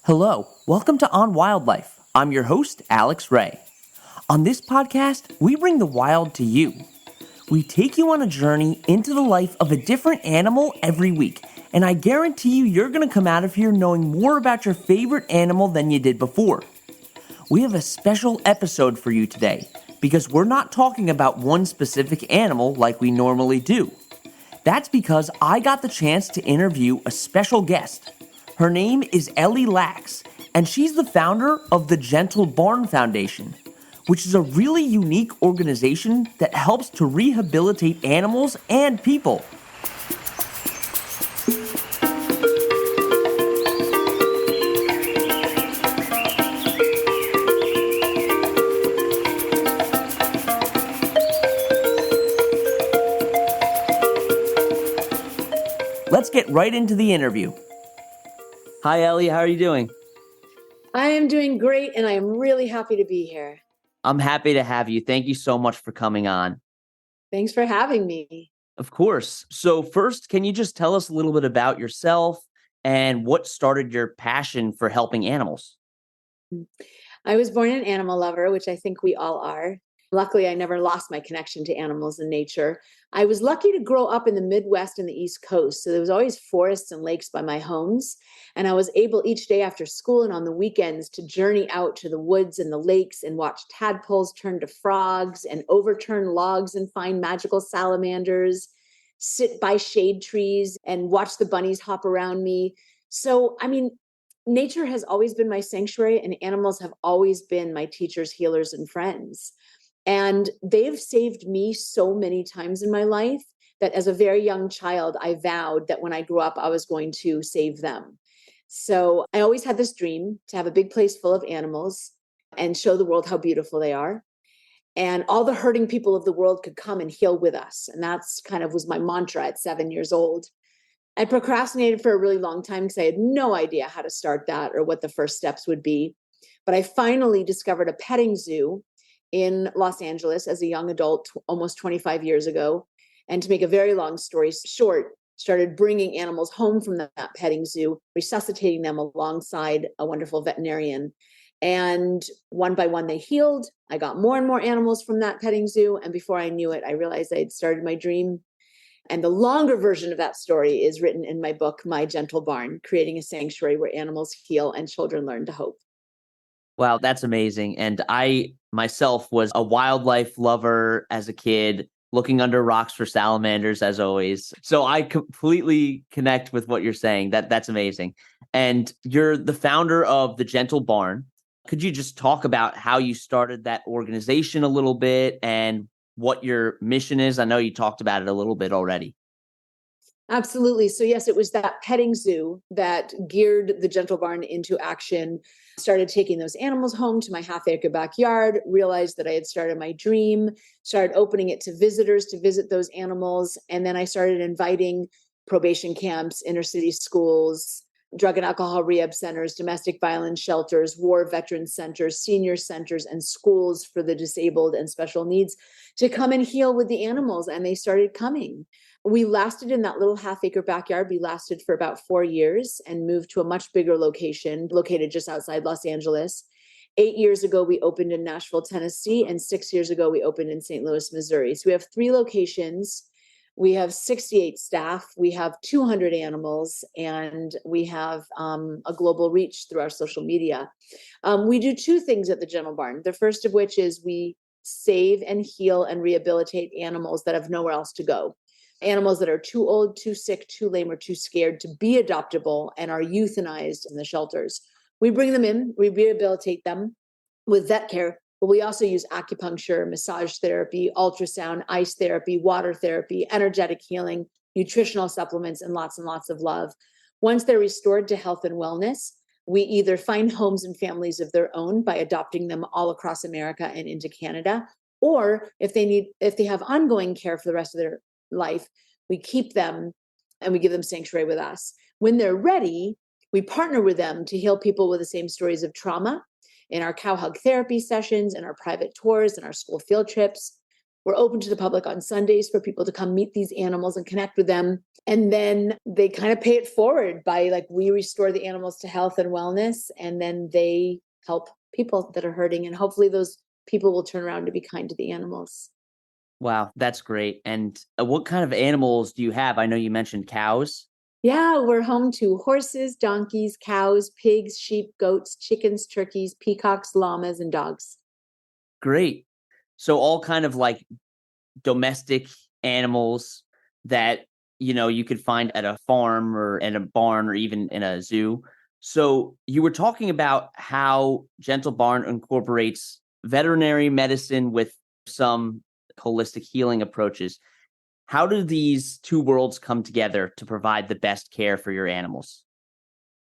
Hello, welcome to On Wildlife. I'm your host, Alex Ray. On this podcast, we bring the wild to you. We take you on a journey into the life of a different animal every week, and I guarantee you're going to come out of here knowing more about your favorite animal than you did before. We have a special episode for you today, because we're not talking about one specific animal like we normally do. That's because I got the chance to interview a special guest. Her name is Ellie Laks, and she's the founder of the Gentle Barn Foundation, which is a really unique organization that helps to rehabilitate animals and people. Let's get right into the interview. Hi, Ellie. How are you doing? I am doing great, and I am really happy to be here. I'm happy to have you. Thank you so much for coming on. Thanks for having me. Of course. So first, can you just tell us a little bit about yourself and what started your passion for helping animals? I was born an animal lover, which I think we all are. Luckily, I never lost my connection to animals and nature. I was lucky to grow up in the Midwest and the East Coast, so there was always forests and lakes by my homes. And I was able each day after school and on the weekends to journey out to the woods and the lakes and watch tadpoles turn to frogs and overturn logs and find magical salamanders, sit by shade trees and watch the bunnies hop around me. So, nature has always been my sanctuary, and animals have always been my teachers, healers, and friends. And they've saved me so many times in my life that as a very young child, I vowed that when I grew up, I was going to save them. So I always had this dream to have a big place full of animals and show the world how beautiful they are. And all the hurting people of the world could come and heal with us. And that's kind of was my mantra at 7 years old. I procrastinated for a really long time because I had no idea how to start that or what the first steps would be. But I finally discovered a petting zoo in Los Angeles as a young adult almost 25 years ago. And to make a very long story short, started bringing animals home from that petting zoo, resuscitating them alongside a wonderful veterinarian. And one by one, they healed. I got more and more animals from that petting zoo. And before I knew it, I realized I had started my dream. And the longer version of that story is written in my book, My Gentle Barn, Creating a Sanctuary Where Animals Heal and Children Learn to Hope. Wow, that's amazing. And I myself was a wildlife lover as a kid, looking under rocks for salamanders as always. So I completely connect with what you're saying. That's amazing. And you're the founder of the Gentle Barn. Could you just talk about how you started that organization a little bit and what your mission is? I know you talked about it a little bit already. Absolutely. So yes, it was that petting zoo that geared the Gentle Barn into action. Started taking those animals home to my half-acre backyard, realized that I had started my dream, started opening it to visitors to visit those animals. And then I started inviting probation camps, inner city schools, drug and alcohol rehab centers, domestic violence shelters, war veteran centers, senior centers, and schools for the disabled and special needs to come and heal with the animals. And they started coming. We lasted in that little half-acre backyard. We lasted for about 4 years and moved to a much bigger location located just outside Los Angeles. 8 years ago, we opened in Nashville, Tennessee, and 6 years ago, we opened in St. Louis, Missouri. So we have 3 locations. We have 68 staff. We have 200 animals, and we have a global reach through our social media. We do 2 things at the Gentle Barn. The first of which is we save and heal and rehabilitate animals that have nowhere else to go. Animals that are too old, too sick, too lame, or too scared to be adoptable and are euthanized in the shelters. We bring them in, we rehabilitate them with vet care, but we also use acupuncture, massage therapy, ultrasound, ice therapy, water therapy, energetic healing, nutritional supplements, and lots of love. Once they're restored to health and wellness, we either find homes and families of their own by adopting them all across America and into Canada, or if they have ongoing care for the rest of their life, we keep them and we give them sanctuary with us. When they're ready, we partner with them to heal people with the same stories of trauma in our cow hug therapy sessions and our private tours and our school field trips. We're open to the public on Sundays for people to come meet these animals and connect with them. And then they kind of pay it forward by like, we restore the animals to health and wellness, and then they help people that are hurting. And hopefully those people will turn around to be kind to the animals. Wow, that's great. And what kind of animals do you have? I know you mentioned cows. Yeah, we're home to horses, donkeys, cows, pigs, sheep, goats, chickens, turkeys, peacocks, llamas, and dogs. Great. So all kind of like domestic animals that, you could find at a farm or in a barn or even in a zoo. So you were talking about how Gentle Barn incorporates veterinary medicine with some holistic healing approaches. How do these two worlds come together to provide the best care for your animals?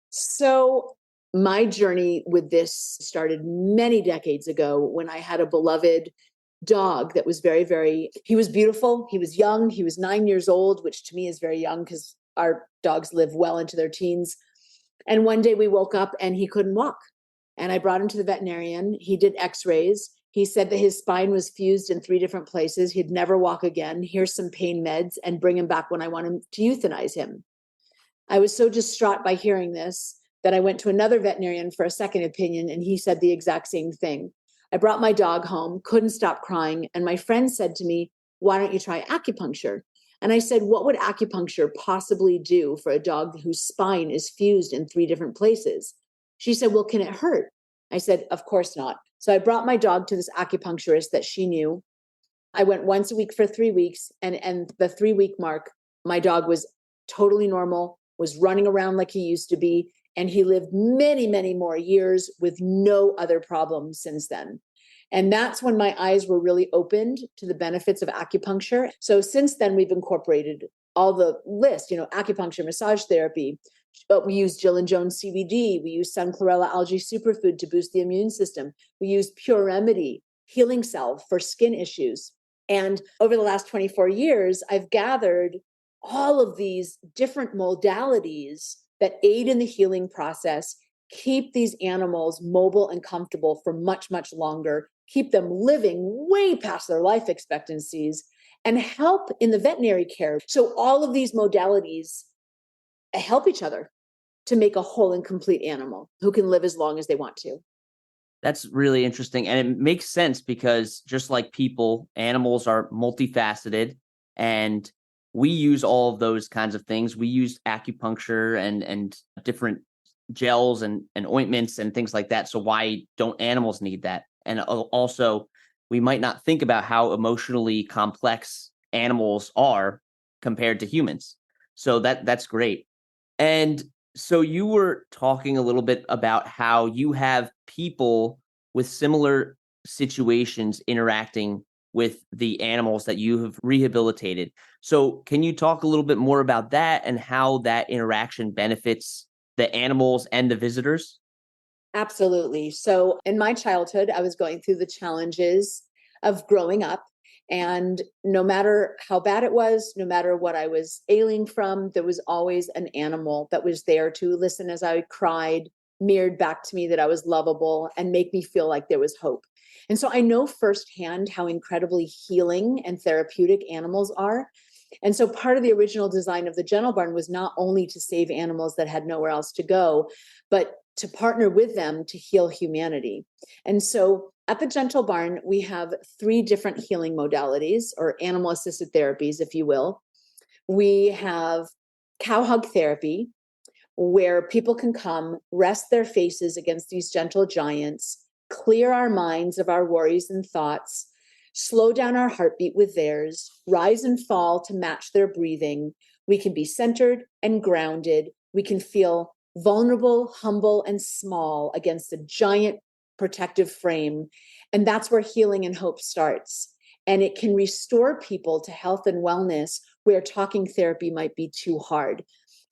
So my journey with this started many decades ago when I had a beloved dog that was he was beautiful. He was young. He was 9 years old, which to me is very young because our dogs live well into their teens. And one day we woke up and he couldn't walk. And I brought him to the veterinarian. He did x-rays. He said that his spine was fused in 3 different places. He'd never walk again. Here's some pain meds and bring him back when I want him to euthanize him. I was so distraught by hearing this that I went to another veterinarian for a second opinion, and he said the exact same thing. I brought my dog home, couldn't stop crying, and my friend said to me, "Why don't you try acupuncture?" And I said, "What would acupuncture possibly do for a dog whose spine is fused in 3 different places?" She said, "Well, can it hurt?" I said, "Of course not." So I brought my dog to this acupuncturist that she knew. I went once a week for 3 weeks, and the 3-week mark, my dog was totally normal, was running around like he used to be, and he lived many, many more years with no other problems since then. And that's when my eyes were really opened to the benefits of acupuncture. So since then, we've incorporated all the list, acupuncture, massage therapy. But we use Jill and Jones CBD. We use sun chlorella algae superfood to boost the immune system. We use Pure Remedy, healing salve for skin issues. And over the last 24 years, I've gathered all of these different modalities that aid in the healing process, keep these animals mobile and comfortable for much, much longer, keep them living way past their life expectancies, and help in the veterinary care. So all of these modalities help each other to make a whole and complete animal who can live as long as they want to. That's really interesting. And it makes sense because just like people, animals are multifaceted, and we use all of those kinds of things. We use acupuncture and different gels and ointments and things like that. So why don't animals need that? And also, we might not think about how emotionally complex animals are compared to humans. So that's great. And so you were talking a little bit about how you have people with similar situations interacting with the animals that you have rehabilitated. So can you talk a little bit more about that and how that interaction benefits the animals and the visitors? Absolutely. So in my childhood, I was going through the challenges of growing up. And no matter how bad it was, no matter what I was ailing from, there was always an animal that was there to listen as I cried, mirrored back to me that I was lovable, and make me feel like there was hope. And so I know firsthand how incredibly healing and therapeutic animals are. And so part of the original design of the Gentle Barn was not only to save animals that had nowhere else to go, but to partner with them to heal humanity. And so at the Gentle Barn, we have 3 different healing modalities, or animal assisted therapies, if you will. We have cow hug therapy, where people can come, rest their faces against these gentle giants, clear our minds of our worries and thoughts, slow down our heartbeat with theirs, rise and fall to match their breathing. We can be centered and grounded. We can feel vulnerable, humble, and small against a giant protective frame. And that's where healing and hope starts. And it can restore people to health and wellness where talking therapy might be too hard.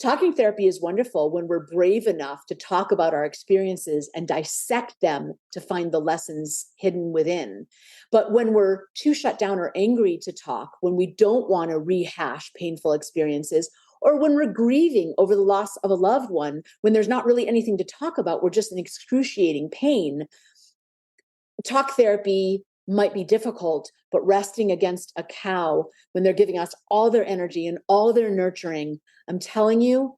Talking therapy is wonderful when we're brave enough to talk about our experiences and dissect them to find the lessons hidden within. But when we're too shut down or angry to talk, when we don't want to rehash painful experiences, or when we're grieving over the loss of a loved one, when there's not really anything to talk about, we're just in excruciating pain, talk therapy might be difficult, but resting against a cow when they're giving us all their energy and all their nurturing, I'm telling you,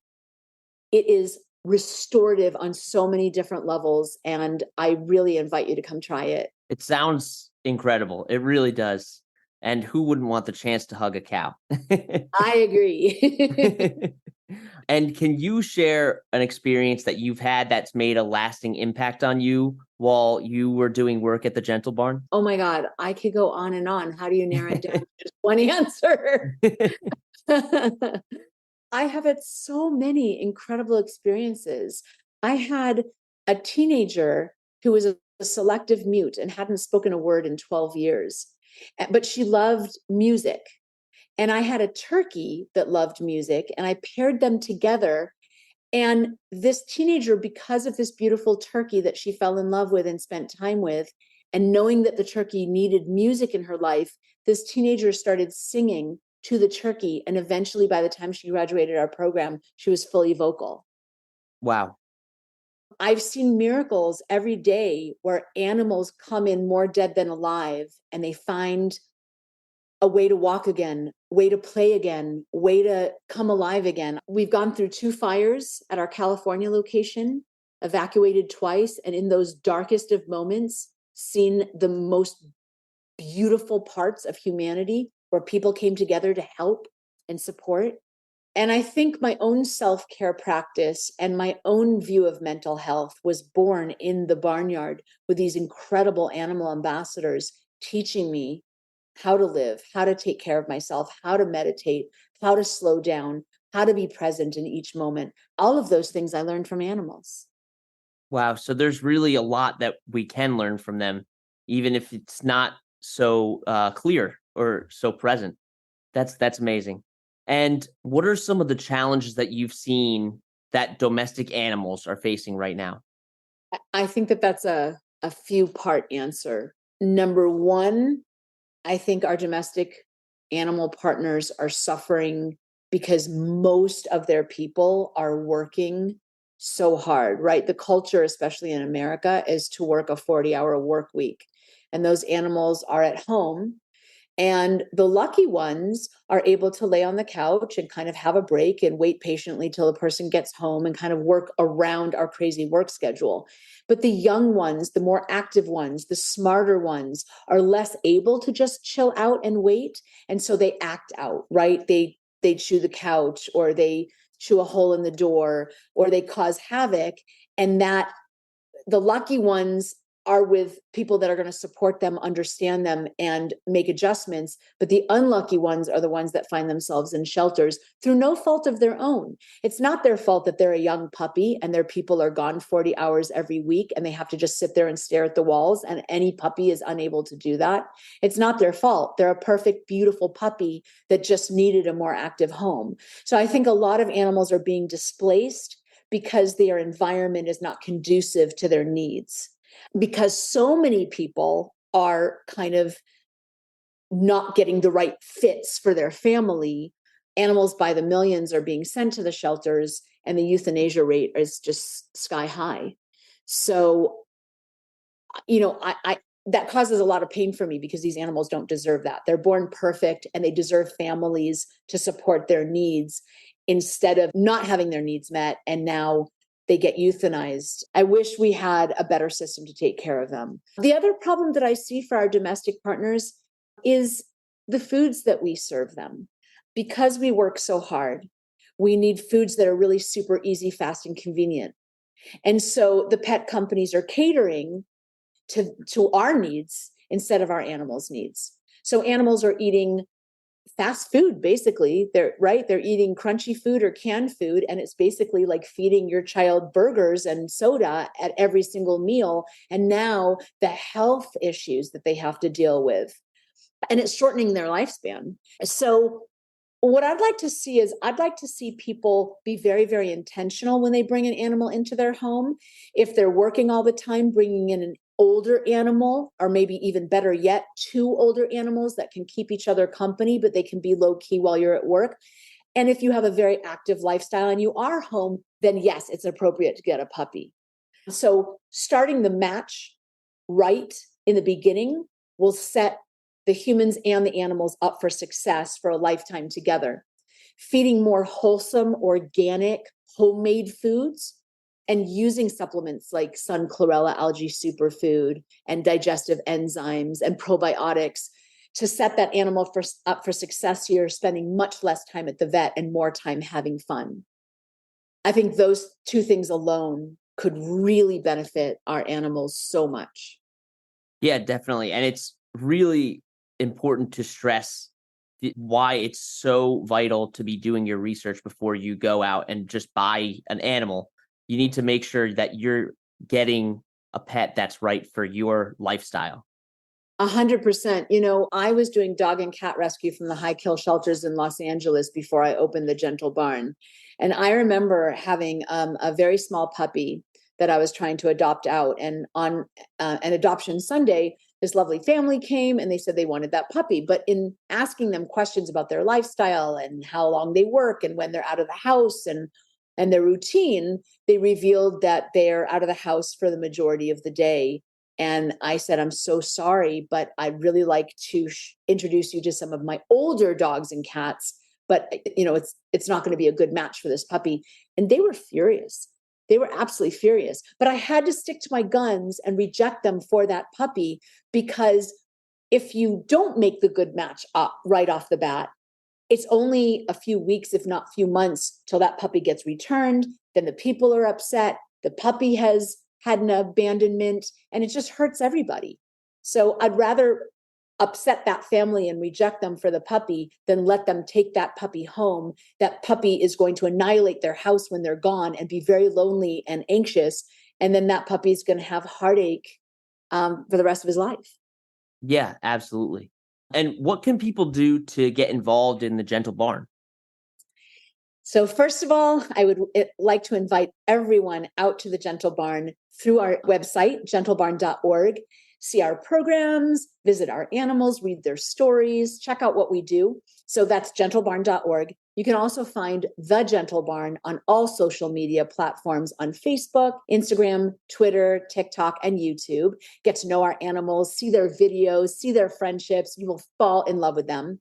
it is restorative on so many different levels. And I really invite you to come try it. It sounds incredible. It really does. And who wouldn't want the chance to hug a cow? I agree. And can you share an experience that you've had that's made a lasting impact on you while you were doing work at the Gentle Barn? Oh my God, I could go on and on. How do you narrow it down to just one answer? I have had so many incredible experiences. I had a teenager who was a selective mute and hadn't spoken a word in 12 years, but she loved music. And I had a turkey that loved music, and I paired them together. And this teenager, because of this beautiful turkey that she fell in love with and spent time with, and knowing that the turkey needed music in her life, this teenager started singing to the turkey. And eventually, by the time she graduated our program, she was fully vocal. Wow. I've seen miracles every day where animals come in more dead than alive, and they find a way to walk again, way to play again, way to come alive again. We've gone through 2 fires at our California location, evacuated twice, and in those darkest of moments, seen the most beautiful parts of humanity where people came together to help and support. And I think my own self-care practice and my own view of mental health was born in the barnyard with these incredible animal ambassadors teaching me how to live, how to take care of myself, how to meditate, how to slow down, how to be present in each moment. All of those things I learned from animals. Wow. So there's really a lot that we can learn from them, even if it's not so clear or so present. That's amazing. And what are some of the challenges that you've seen that domestic animals are facing right now? I think that that's a few part answer. Number one, I think our domestic animal partners are suffering because most of their people are working so hard, right? The culture, especially in America, is to work a 40-hour work week. And those animals are at home. And the lucky ones are able to lay on the couch and kind of have a break and wait patiently till the person gets home and kind of work around our crazy work schedule. But the young ones, the more active ones, the smarter ones are less able to just chill out and wait. And so they act out, right? They chew the couch, or they chew a hole in the door, or they cause havoc. And that the lucky ones are with people that are going to support them, understand them, and make adjustments. But the unlucky ones are the ones that find themselves in shelters through no fault of their own. It's not their fault that they're a young puppy and their people are gone 40 hours every week and they have to just sit there and stare at the walls, and any puppy is unable to do that. It's not their fault. They're a perfect, beautiful puppy that just needed a more active home. So I think a lot of animals are being displaced because their environment is not conducive to their needs. Because so many people are kind of not getting the right fits for their family, animals by the millions are being sent to the shelters, and the euthanasia rate is just sky high. So, I that causes a lot of pain for me, because these animals don't deserve that. They're born perfect and they deserve families to support their needs instead of not having their needs met, and now they get euthanized. I wish we had a better system to take care of them. The other problem that I see for our domestic partners is the foods that we serve them. Because we work so hard, we need foods that are really super easy, fast, and convenient. And so the pet companies are catering to our needs instead of our animals' needs. So animals are eating fast food, basically. They're eating crunchy food or canned food, and it's basically like feeding your child burgers and soda at every single meal. And now the health issues that they have to deal with, and it's shortening their lifespan. So what I'd like to see is, I'd like to see people be very, very intentional when they bring an animal into their home. If they're working all the time, bringing in an older animal, or maybe even better yet, 2 older animals that can keep each other company, but they can be low key while you're at work. And if you have a very active lifestyle and you are home, then yes, it's appropriate to get a puppy. So starting the match right in the beginning will set the humans and the animals up for success for a lifetime together. Feeding more wholesome, organic, homemade foods and using supplements like sun chlorella algae superfood and digestive enzymes and probiotics to set that animal up for success here, spending much less time at the vet and more time having fun. I think those two things alone could really benefit our animals so much. Yeah, definitely. And it's really important to stress why it's so vital to be doing your research before you go out and just buy an animal. You need to make sure that you're getting a pet that's right for your lifestyle. 100%. I was doing dog and cat rescue from the high kill shelters in Los Angeles before I opened the Gentle Barn. And I remember having a very small puppy that I was trying to adopt out. And on an adoption Sunday, this lovely family came and they said they wanted that puppy. But in asking them questions about their lifestyle and how long they work and when they're out of the house and their routine, they revealed that they're out of the house for the majority of the day. And I said, I'm so sorry, but I'd really like to introduce you to some of my older dogs and cats. But, it's not going to be a good match for this puppy. And they were furious. They were absolutely furious. But I had to stick to my guns and reject them for that puppy, because if you don't make the good match up right off the bat, it's only a few weeks, if not few months, till that puppy gets returned. Then the people are upset. The puppy has had an abandonment, and it just hurts everybody. So I'd rather upset that family and reject them for the puppy than let them take that puppy home. That puppy is going to annihilate their house when they're gone and be very lonely and anxious. And then that puppy is going to have heartache for the rest of his life. Yeah, absolutely. And what can people do to get involved in the Gentle Barn? So first of all, I would like to invite everyone out to the Gentle Barn through our website, gentlebarn.org. See our programs, visit our animals, read their stories, check out what we do. So that's gentlebarn.org. You can also find The Gentle Barn on all social media platforms on Facebook, Instagram, Twitter, TikTok, and YouTube. Get to know our animals, see their videos, see their friendships. You will fall in love with them.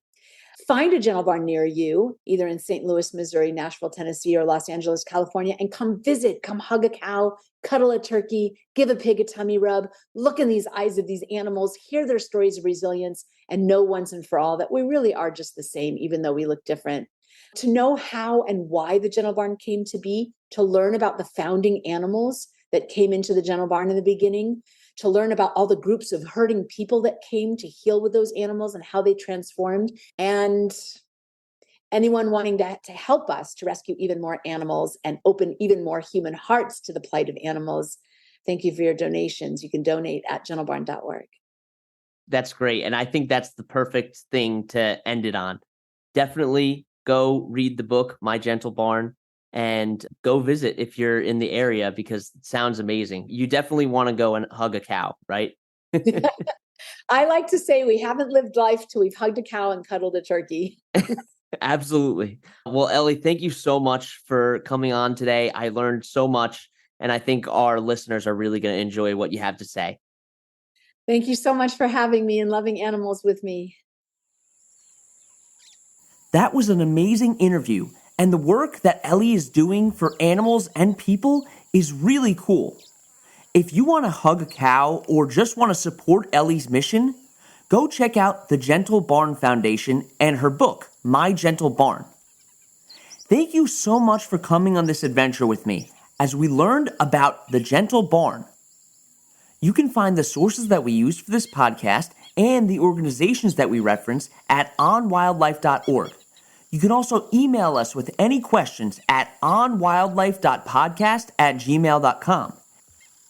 Find a Gentle Barn near you, either in St. Louis, Missouri, Nashville, Tennessee, or Los Angeles, California, and come visit, come hug a cow, cuddle a turkey, give a pig a tummy rub, look in these eyes of these animals, hear their stories of resilience, and know once and for all that we really are just the same, even though we look different. To know how and why the Gentle Barn came to be, to learn about the founding animals that came into the Gentle Barn in the beginning, to learn about all the groups of hurting people that came to heal with those animals and how they transformed, and anyone wanting to help us to rescue even more animals and open even more human hearts to the plight of animals. Thank you for your donations. You can donate at gentlebarn.org. That's great. And I think that's the perfect thing to end it on. Definitely go read the book, My Gentle Barn, and go visit if you're in the area, because it sounds amazing. You definitely want to go and hug a cow, right? I like to say we haven't lived life till we've hugged a cow and cuddled a turkey. Absolutely. Well, Ellie, thank you so much for coming on today. I learned so much, and I think our listeners are really going to enjoy what you have to say. Thank you so much for having me and loving animals with me. That was an amazing interview, and the work that Ellie is doing for animals and people is really cool. If you want to hug a cow or just want to support Ellie's mission, go check out the Gentle Barn Foundation and her book, My Gentle Barn. Thank you so much for coming on this adventure with me as we learned about the Gentle Barn. You can find the sources that we used for this podcast and the organizations that we reference at onwildlife.org. You can also email us with any questions at onwildlife.podcast@gmail.com.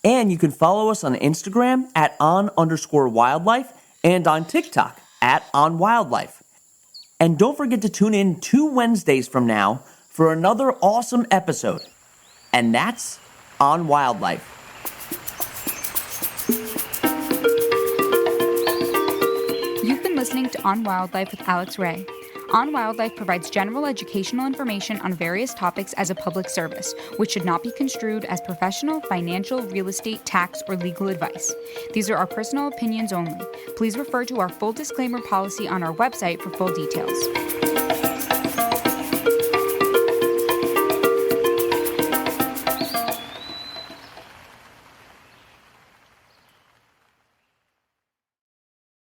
And you can follow us on Instagram at on_wildlife and on TikTok at onwildlife. And don't forget to tune in 2 Wednesdays from now for another awesome episode. And that's On Wildlife. You've been listening to On Wildlife with Alex Ray. On Wildlife provides general educational information on various topics as a public service, which should not be construed as professional, financial, real estate, tax, or legal advice. These are our personal opinions only. Please refer to our full disclaimer policy on our website for full details.